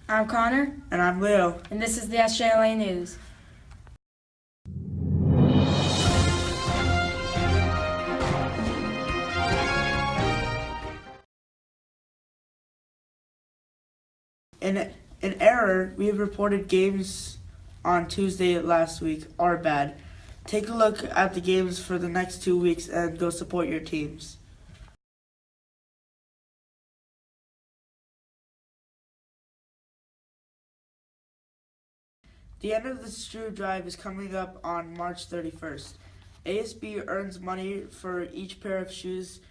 I'm Connor. And I'm Leo. And this is the SJLA News. In error, we have reported games on Tuesday last week are bad. Take a look at the games for the next 2 weeks and go support your teams. The end of the shoe drive is coming up on March 31st. ASB earns money for each pair of shoes,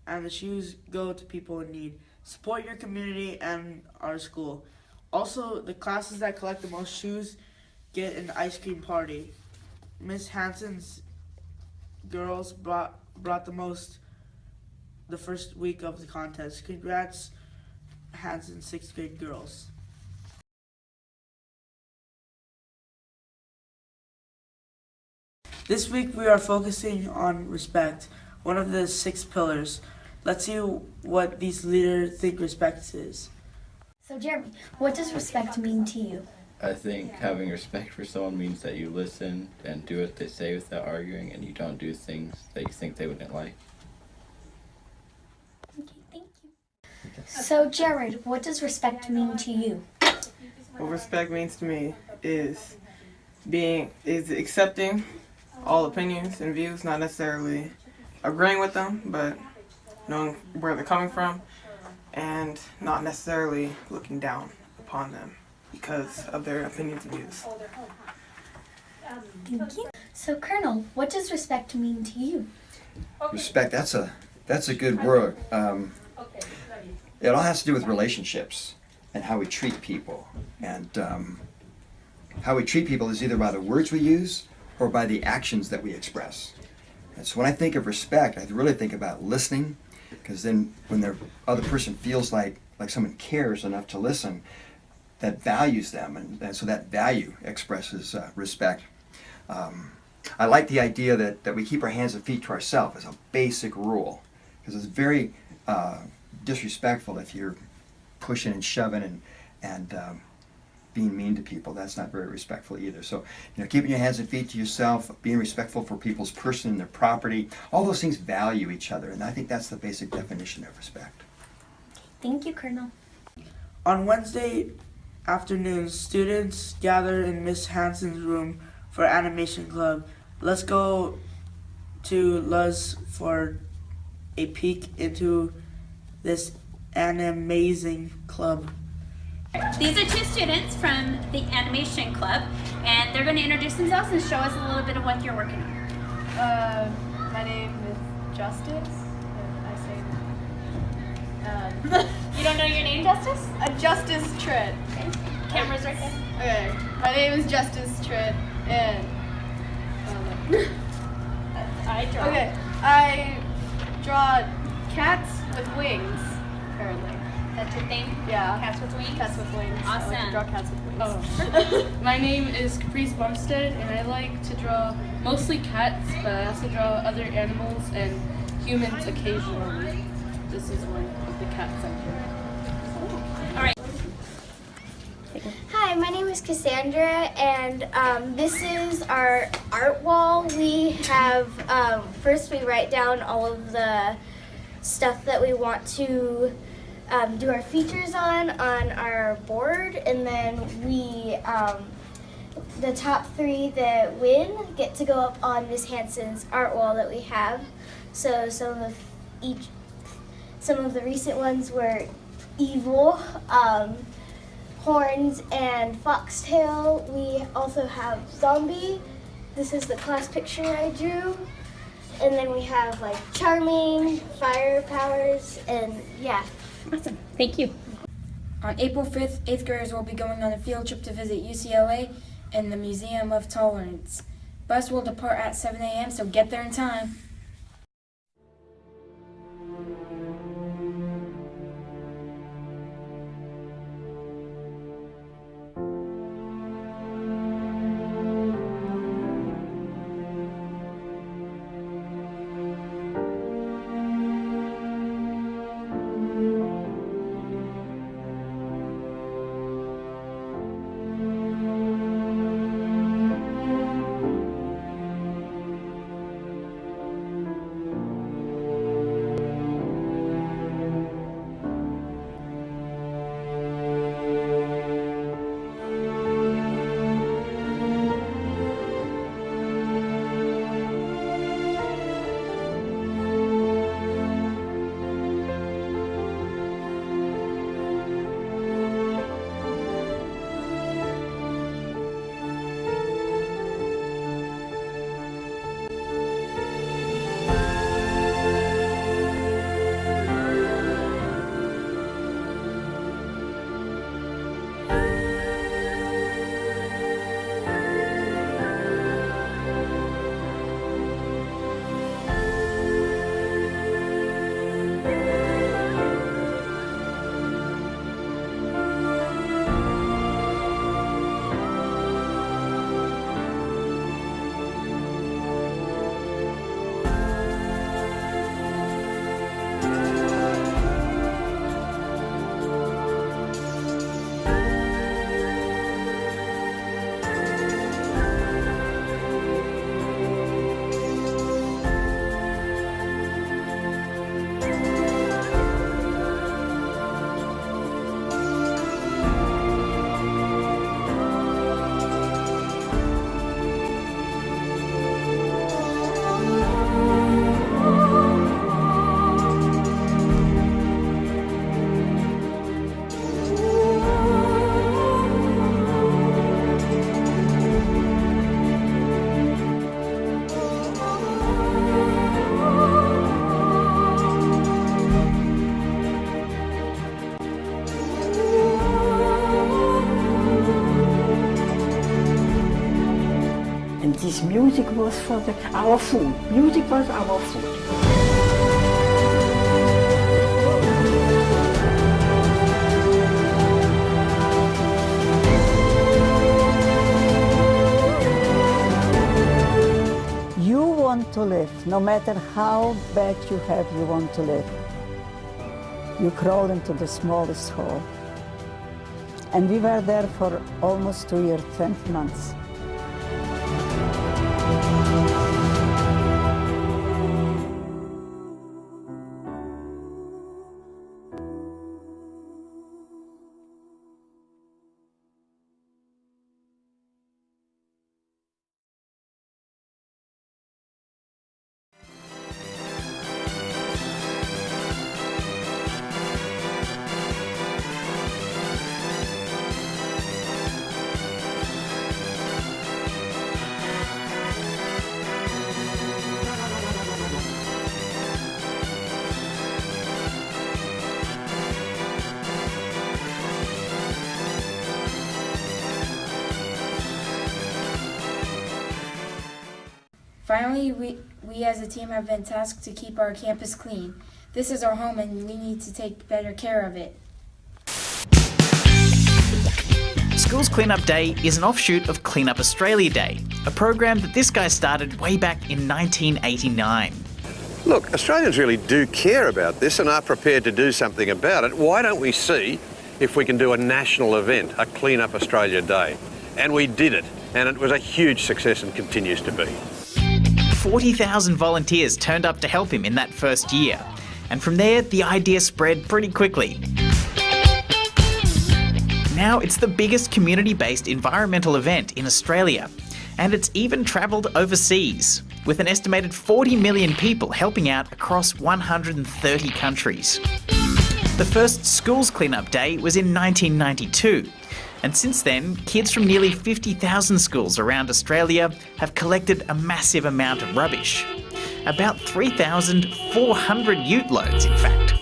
and the shoes go to people in need. Support your community and our school. Also, the classes that collect the most shoes get an ice cream party. Miss Hansen's girls brought the most the first week of the contest. Congrats, Hansen 6th grade girls. This week we are focusing on respect, one of the 6 pillars. Let's see what these leaders think respect is. So Jeremy, what does respect mean to you? I think having respect for someone means that you listen and do what they say without arguing, and you don't do things that you think they wouldn't like. Okay, thank you. So Jared, what does respect mean to you? What respect means to me is accepting all opinions and views, not necessarily agreeing with them, but knowing where they're coming from and not necessarily looking down upon them because of their opinions and views. Thank you. So Colonel, what does respect mean to you? Respect, that's a good word. It all has to do with relationships and how we treat people. And how we treat people is either by the words we use or by the actions that we express. And so when I think of respect, I really think about listening, because then when the other person feels like someone cares enough to listen, that values them, and so that value expresses respect. I like the idea that we keep our hands and feet to ourselves as a basic rule, because it's very disrespectful if you're pushing and shoving and being mean to people. That's not very respectful either. So, keeping your hands and feet to yourself, being respectful for people's person and their property, all those things value each other, and I think that's the basic definition of respect. Thank you, Colonel. On Wednesday afternoons, students gather in Miss Hansen's room for animation club. Let's go to Luz for a peek into this amazing club. These are 2 students from the animation club, and they're going to introduce themselves and show us a little bit of what you're working on. My name is Justice, and I say You don't know your name, Justice? Justice Tritt. Okay. Camera's right there. Okay, my name is Justice Tritt, and I draw. okay, I draw cats with wings currently. That's your thing? Yeah. Cats with wings? Cats with wings. I like Awesome. to draw cats with wings. My name is Caprice Bumstead, and I like to draw mostly cats, but I also draw other animals and humans occasionally. This is one of the cats I draw. All right. Hi, my name is Cassandra, and this is our art wall. We have, first we write down all of the stuff that we want to do our features on our board, and then we, the top 3 that win get to go up on Miss Hansen's art wall that we have. So some of the recent ones were evil, horns, and foxtail. We also have zombie. This is the class picture I drew. And then we have like charming, fire powers, and yeah. Awesome. Thank you. On April 5th, 8th graders will be going on a field trip to visit UCLA and the Museum of Tolerance. Bus will depart at 7 a.m., so get there in time. This music was for our food. Music was our food. You want to live, no matter how bad you have, you want to live. You crawl into the smallest hole. And we were there for almost 2 years, 20 months. Finally, we as a team have been tasked to keep our campus clean. This is our home and we need to take better care of it. Schools Cleanup Day is an offshoot of Clean Up Australia Day, a program that this guy started way back in 1989. Look, Australians really do care about this and are prepared to do something about it. Why don't we see if we can do a national event, a Clean Up Australia Day? And we did it, and it was a huge success and continues to be. 40,000 volunteers turned up to help him in that first year, and from there the idea spread pretty quickly. Now it's the biggest community-based environmental event in Australia, and it's even travelled overseas, with an estimated 40 million people helping out across 130 countries. The first Schools Cleanup Day was in 1992, and since then, kids from nearly 50,000 schools around Australia have collected a massive amount of rubbish. About 3,400 ute loads, in fact.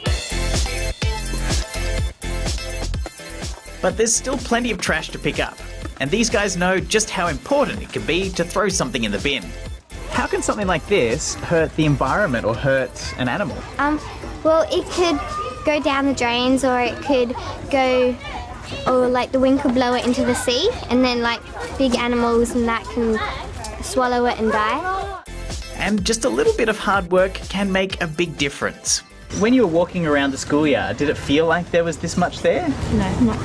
But there's still plenty of trash to pick up, and these guys know just how important it can be to throw something in the bin. How can something like this hurt the environment or hurt an animal? Well, it could go down the drains, or it could go, or like the wind could blow it into the sea, and then like big animals and that can swallow it and die. And just a little bit of hard work can make a big difference. When you were walking around the schoolyard, did it feel like there was this much there? No, not.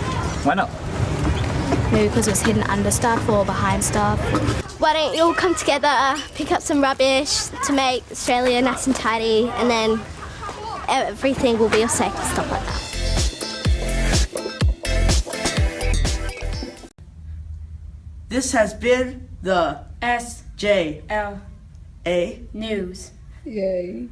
Why not? Maybe because it's hidden under stuff or behind stuff. Why don't you all come together, pick up some rubbish to make Australia nice and tidy, and then everything will be safe and stuff like that. This has been the SJLA News. Yay.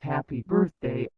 Happy birthday